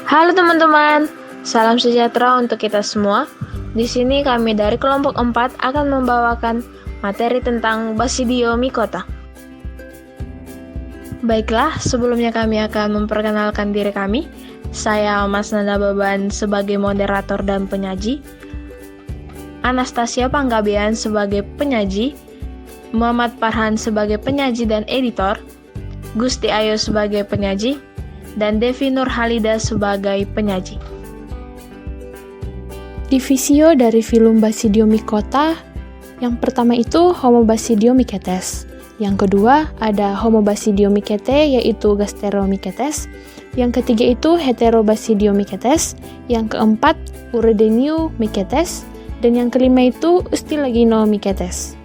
Halo teman-teman, salam sejahtera untuk kita semua. Di sini kami dari kelompok 4 akan membawakan materi tentang Basidiomycota. Baiklah, sebelumnya kami akan memperkenalkan diri kami. Saya Mas Nanda Beban sebagai moderator dan penyaji, Anastasia Panggabean sebagai penyaji, Muhammad Farhan sebagai penyaji dan editor, Gusti Ayo sebagai penyaji, dan Devi Nurhalida sebagai penyaji. Divisio dari filum Basidiomycota, yang pertama itu Homobasidiomycetes. Yang kedua ada Homobasidiomycete yaitu Gasteromycetes. Yang ketiga itu Heterobasidiomycetes. Yang keempat Uridiniomycetes. Dan yang kelima itu Ustilaginomycetes.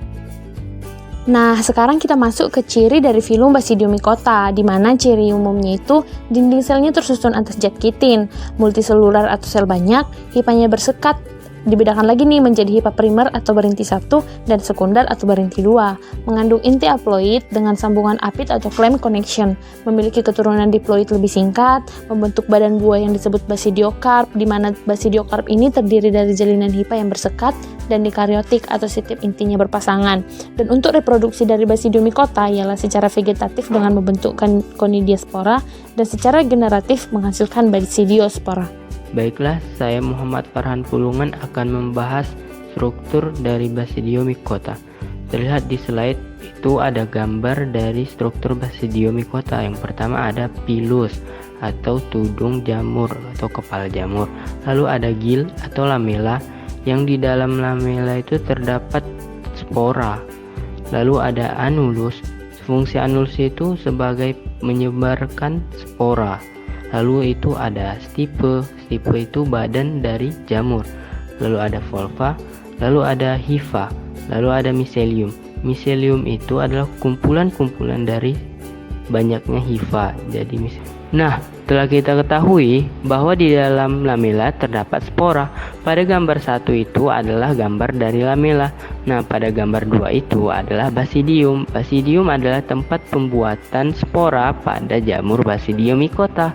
Nah, sekarang kita masuk ke ciri dari filum Basidiomycota, di mana ciri umumnya itu dinding selnya tersusun atas zat kitin, multiselular atau sel banyak, hipanya bersekat. Dibedakan lagi nih menjadi hipa primer atau berinti 1 dan sekunder atau berinti 2. Mengandung inti haploid dengan sambungan apit atau clamp connection. Memiliki keturunan diploid lebih singkat, membentuk badan buah yang disebut basidiokarp, di mana basidiokarp ini terdiri dari jalinan hipa yang bersekat dan dikaryotik atau setiap intinya berpasangan. Dan untuk reproduksi dari Basidiomycota ialah secara vegetatif dengan membentukkan conidiospora dan secara generatif menghasilkan basidiospora. Baiklah, saya Muhammad Farhan Pulungan akan membahas struktur dari Basidiomycota. Terlihat di slide itu ada gambar dari struktur Basidiomycota. Yang pertama ada pilus atau tudung jamur atau kepala jamur. Lalu ada gil atau lamela, yang di dalam lamela itu terdapat spora. Lalu ada anulus. Fungsi anulus itu sebagai menyebarkan spora. Lalu itu ada stipe itu badan dari jamur. Lalu ada volva, lalu ada hifa, lalu ada miselium. Miselium itu adalah kumpulan-kumpulan dari banyaknya hifa. Nah, telah kita ketahui bahwa di dalam lamela terdapat spora. Pada gambar 1 itu adalah gambar dari lamela. Nah, pada gambar 2 itu adalah basidium. Basidium adalah tempat pembuatan spora pada jamur Basidiomycota.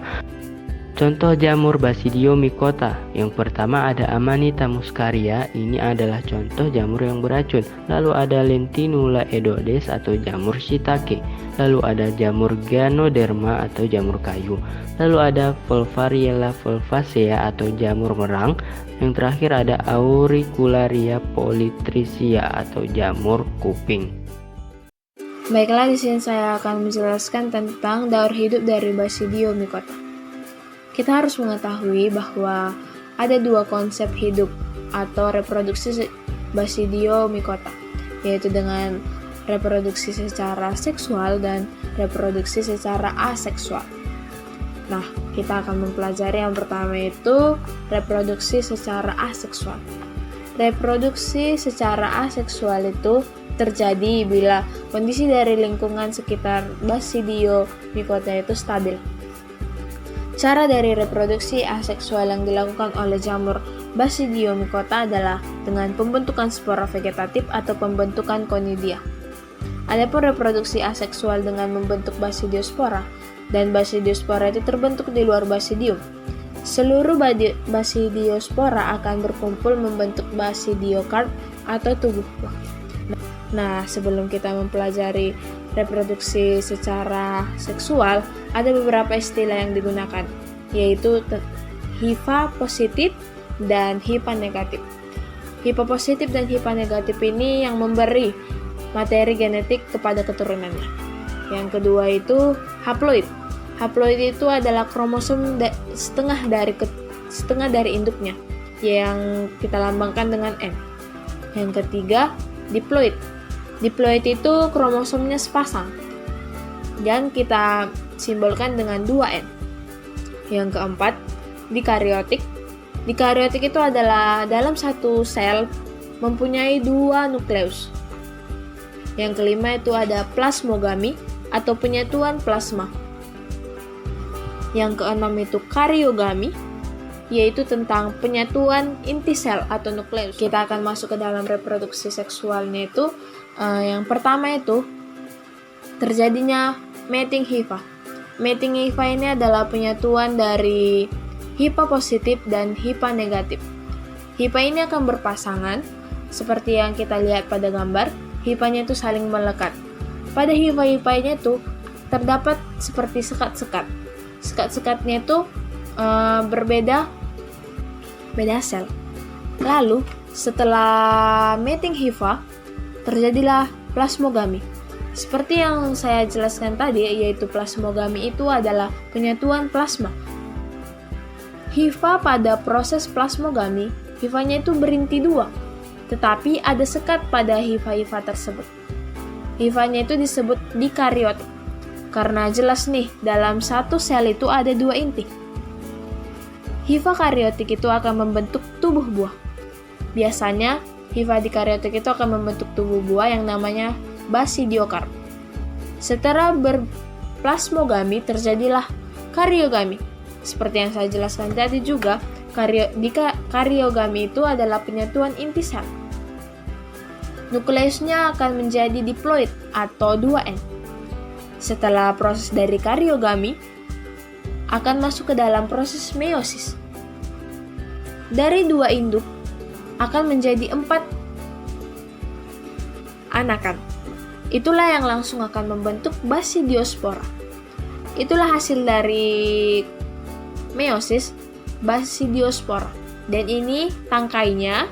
Contoh jamur Basidiomycota. Yang pertama ada Amanita muscaria, ini adalah contoh jamur yang beracun. Lalu ada Lentinula edodes atau jamur shiitake. Lalu ada jamur Ganoderma atau jamur kayu. Lalu ada Volvariella volvacea atau jamur merang. Yang terakhir ada Auricularia polytricia atau jamur kuping. Baiklah, di sini saya akan menjelaskan tentang daur hidup dari Basidiomycota. Kita harus mengetahui bahwa ada dua konsep hidup atau reproduksi Basidiomycota, yaitu dengan reproduksi secara seksual dan reproduksi secara aseksual. Nah, kita akan mempelajari yang pertama itu reproduksi secara aseksual. Reproduksi secara aseksual itu terjadi bila kondisi dari lingkungan sekitar Basidiomycota itu stabil. Cara dari reproduksi aseksual yang dilakukan oleh jamur Basidiomycota adalah dengan pembentukan spora vegetatif atau pembentukan conidia. Adapun reproduksi aseksual dengan membentuk basidiospora, dan basidiospora itu terbentuk di luar basidium. Seluruh basidiospora akan berkumpul membentuk basidiokarp atau tubuh buah. Nah, sebelum kita mempelajari reproduksi secara seksual, ada beberapa istilah yang digunakan, yaitu hifa positif dan hifa negatif. Hifa positif dan hifa negatif ini yang memberi materi genetik kepada keturunannya. Yang kedua itu haploid. Haploid itu adalah kromosom setengah dari induknya, yang kita lambangkan dengan N. Yang ketiga, diploid. Diploid itu kromosomnya sepasang dan kita simbolkan dengan 2N. Yang keempat, dikaryotik. Dikaryotik itu adalah dalam satu sel mempunyai 2 nukleus. Yang kelima itu ada plasmogami atau penyatuan plasma. Yang keenam itu karyogami, yaitu tentang penyatuan inti sel atau nukleus. Kita akan masuk ke dalam reproduksi seksualnya itu. Yang pertama itu terjadinya mating hifa. Mating hifa ini adalah penyatuan dari HIPA positif dan HIPA negatif. HIPA ini akan berpasangan, seperti yang kita lihat pada gambar, HIPA-nya itu saling melekat. Pada HIPA-HIPA-nya itu terdapat seperti sekat-sekat. Sekat-sekatnya itu berbeda sel. Lalu, setelah mating HIPA, terjadilah plasmogami. Seperti yang saya jelaskan tadi, yaitu plasmogami itu adalah penyatuan plasma. HIPA pada proses plasmogami, HIPA-nya itu berinti dua, tetapi ada sekat pada HIPA-HIPA tersebut. HIPA-nya itu disebut dikariotik, karena jelas nih, dalam satu sel itu ada dua inti. HIPA kariotik itu akan membentuk tubuh buah. Biasanya, HIPA dikariotik itu akan membentuk tubuh buah yang namanya basidiokarp. Setelah berplasmogami, terjadilah kariogami. Seperti yang saya jelaskan tadi juga, kariogami itu adalah penyatuan inti sel. Nukleusnya akan menjadi diploid atau 2N. Setelah proses dari kariogami, akan masuk ke dalam proses meiosis. Dari 2 induk akan menjadi 4 anakan. Itulah yang langsung akan membentuk basidiospora. Itulah hasil dari meiosis, basidiospora. Dan ini tangkainya,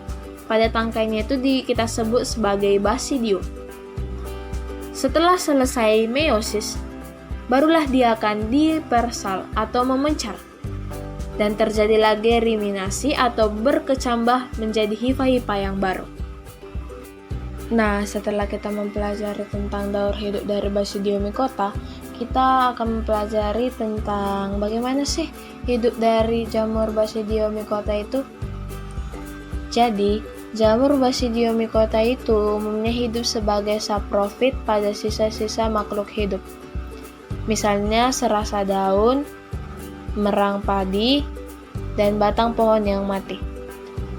pada tangkainya itu kita sebut sebagai basidium. Setelah selesai meiosis, barulah dia akan dispersal atau memencar. Dan terjadilah geriminasi atau berkecambah menjadi HIPA-HIPA yang baru. Nah, setelah kita mempelajari tentang daur hidup dari Basidiomycota, kita akan mempelajari tentang bagaimana sih hidup dari jamur Basidiomycota itu. Jadi, jamur Basidiomycota itu umumnya hidup sebagai saprofit pada sisa-sisa makhluk hidup. Misalnya serasa daun, merang padi, dan batang pohon yang mati.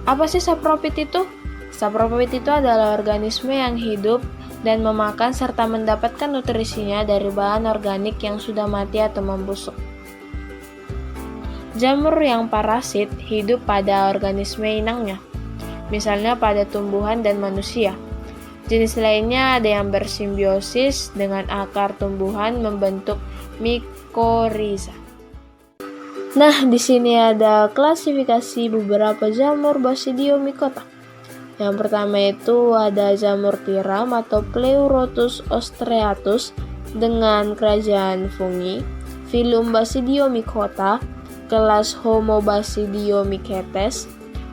Apa sih saprofit itu? Saprofit itu adalah organisme yang hidup dan memakan serta mendapatkan nutrisinya dari bahan organik yang sudah mati atau membusuk. Jamur yang parasit hidup pada organisme inangnya, misalnya pada tumbuhan dan manusia. Jenis lainnya ada yang bersimbiosis dengan akar tumbuhan membentuk mikoriza. Nah, di sini ada klasifikasi beberapa jamur Basidiomycota. Yang pertama itu ada jamur tiram atau Pleurotus ostreatus dengan kerajaan fungi, filum Basidiomycota, kelas Homo Basidiomycetes,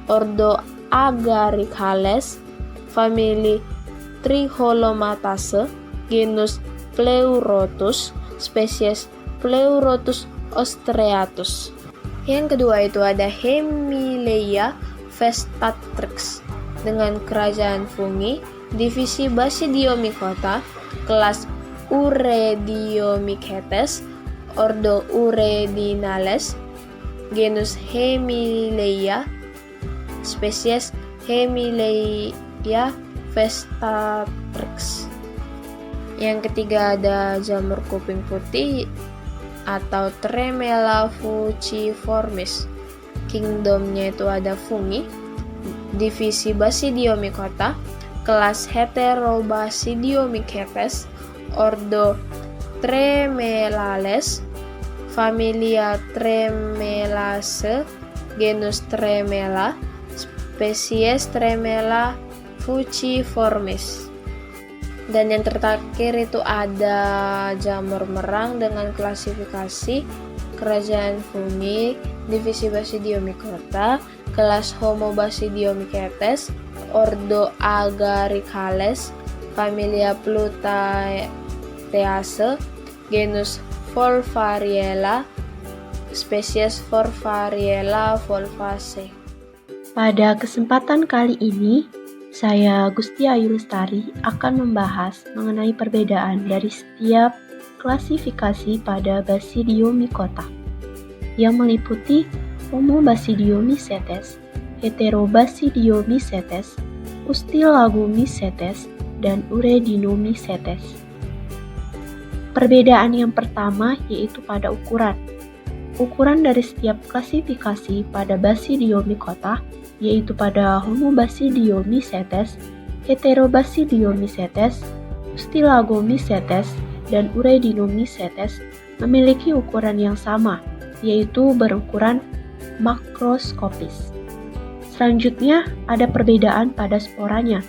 ordo Agaricales, famili Tricholomataceae, genus Pleurotus, spesies Pleurotus ostreatus. Yang kedua itu ada Hemileia vestatrix dengan kerajaan fungi, divisi Basidiomycota, kelas Urediomycetes, ordo Uredinales, genus Hemileia, spesies Hemileia vestatrix. Yang ketiga ada jamur kuping putih atau Tremella fuciformis. Kingdomnya itu ada fungi, divisi Basidiomycota, kelas Heterobasidiomycetes, ordo Tremellales, familia Tremellaceae, genus Tremella, spesies Tremella fuciformis. Dan yang terakhir itu ada jamur merang dengan klasifikasi kerajaan fungi, divisi Basidiomycota, kelas Homo Basidiomycetes, ordo Agaricales, familia Pluteaceae, genus Volvariella, spesies Volvariella volvaceae. Pada kesempatan kali ini, saya Gusti Ayu Lestari akan membahas mengenai perbedaan dari setiap klasifikasi pada Basidiomycota yang meliputi Homo Basidiomycetes, Heterobasidiomycetes, Ustilagomycetes, dan Uredinomycetes. Perbedaan yang pertama yaitu pada ukuran. ukuran dari setiap klasifikasi pada Basidiomycota, yaitu pada Homobasidiomycetes, Heterobasidiomycetes, Ustilagomycetes, dan Urediniomycetes memiliki ukuran yang sama, yaitu berukuran makroskopis. Selanjutnya, ada perbedaan pada sporanya.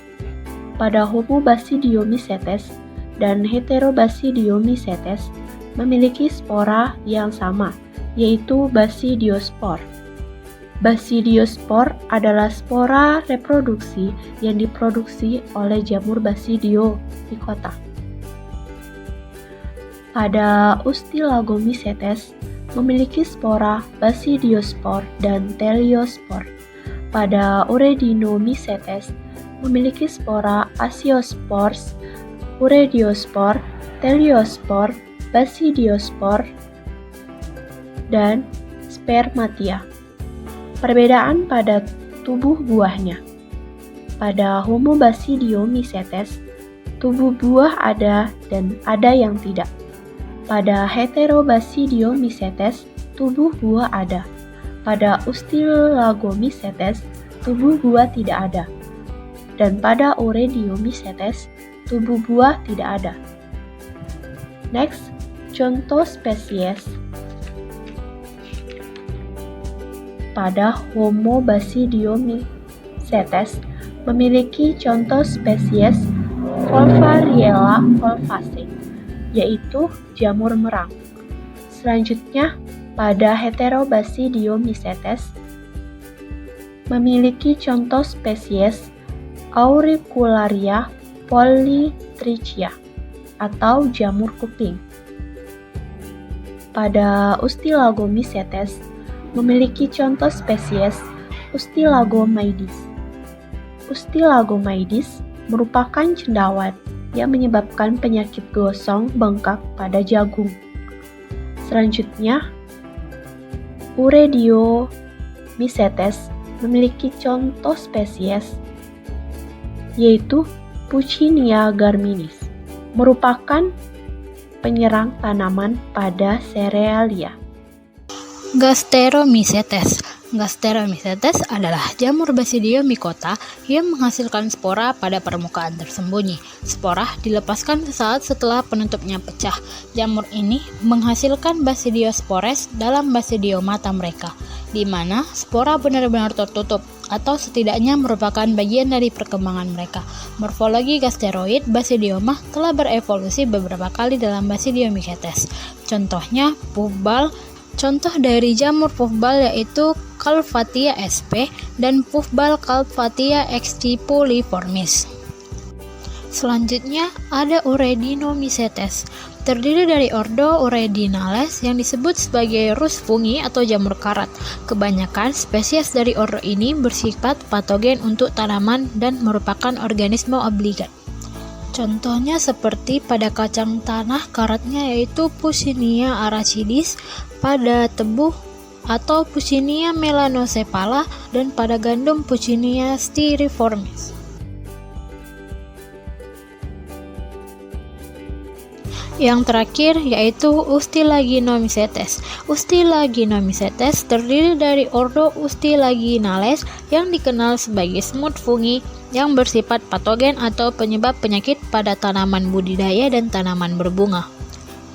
Pada Homobasidiomycetes dan Heterobasidiomycetes memiliki spora yang sama, yaitu basidiospor. Basidiospor adalah spora reproduksi yang diproduksi oleh jamur Basidiomycota. Pada Ustilagomycetes memiliki spora basidiospor dan teliospor. Pada Urediniomycetes memiliki spora asiospors, urediospor, teliospor, basidiospor, dan spermatia. Perbedaan pada tubuh buahnya. Pada Homobasidiomycetes, tubuh buah ada dan ada yang tidak. Pada Heterobasidiomycetes, tubuh buah ada. Pada Ustilagomycetes, tubuh buah tidak ada. Dan pada Urediniomycetes, tubuh buah tidak ada. Next, contoh spesies. Pada Homobasidiomycetes memiliki contoh spesies Volvariella volvaceae, yaitu jamur merang. Selanjutnya, pada Heterobasidiomycetes memiliki contoh spesies Auricularia polytrichia atau jamur kuping. Pada Ustilagomycetes memiliki contoh spesies Ustilagomydis. Ustilagomydis merupakan cendawan yang menyebabkan penyakit gosong bengkak pada jagung. Selanjutnya, Urediniomycetes memiliki contoh spesies yaitu Puccinia garminis, merupakan penyerang tanaman pada serealia. Gasteromycetes. Gasteromycetes adalah jamur Basidiomycota yang menghasilkan spora pada permukaan tersembunyi. Spora dilepaskan sesaat setelah penutupnya pecah. Jamur ini menghasilkan basidiospores dalam basidiomata mereka, di mana spora benar-benar tertutup atau setidaknya merupakan bagian dari perkembangan mereka. Morfologi gasteroid basidioma telah berevolusi beberapa kali dalam Basidiomycetes. Contohnya puffball. Contoh dari jamur puffball yaitu Calvatia sp dan puffball Calvatia extipuliformis. Selanjutnya ada Urediniomycetes, terdiri dari ordo Uredinales yang disebut sebagai rus fungi atau jamur karat. Kebanyakan spesies dari ordo ini bersifat patogen untuk tanaman dan merupakan organisme obligat. Contohnya seperti pada kacang tanah karatnya yaitu Puccinia aracidis, pada tebu atau Puccinia melanocephala, dan pada gandum Puccinia styriformis. Yang terakhir yaitu Ustilaginomycetes. Ustilaginomycetes terdiri dari ordo Ustilaginales yang dikenal sebagai semut fungi yang bersifat patogen atau penyebab penyakit pada tanaman budidaya dan tanaman berbunga.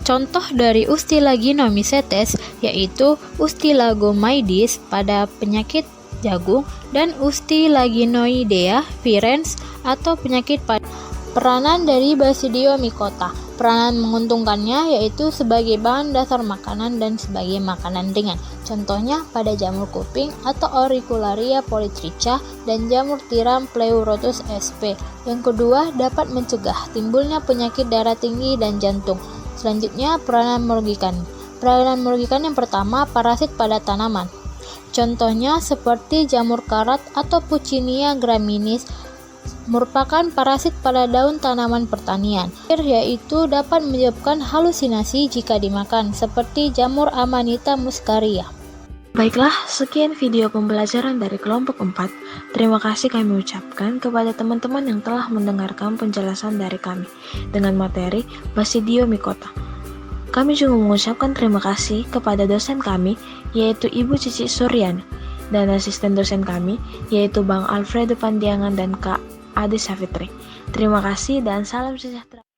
Contoh dari Ustilaginomycetes yaitu Ustilagomydis pada penyakit jagung dan Ustilaginoidea virens atau penyakit pada. Peranan dari Basidiomycota. Peranan menguntungkannya yaitu sebagai bahan dasar makanan dan sebagai makanan ringan. Contohnya pada jamur kuping atau Auricularia polytricha dan jamur tiram Pleurotus sp. Yang kedua, dapat mencegah timbulnya penyakit darah tinggi dan jantung. Selanjutnya, peranan merugikan. Peranan merugikan yang pertama, parasit pada tanaman. Contohnya seperti jamur karat atau Puccinia graminis merupakan parasit pada daun tanaman pertanian, yaitu dapat menyebabkan halusinasi jika dimakan, seperti jamur Amanita muscaria. Baiklah, sekian video pembelajaran dari kelompok 4. Terima kasih kami ucapkan kepada teman-teman yang telah mendengarkan penjelasan dari kami dengan materi Basidiomycota. Kami juga mengucapkan terima kasih kepada dosen kami, yaitu Ibu Cici Suryan, dan asisten dosen kami, yaitu Bang Alfredo Pandiangan dan Kak Ade Savitri. Terima kasih dan salam sejahtera.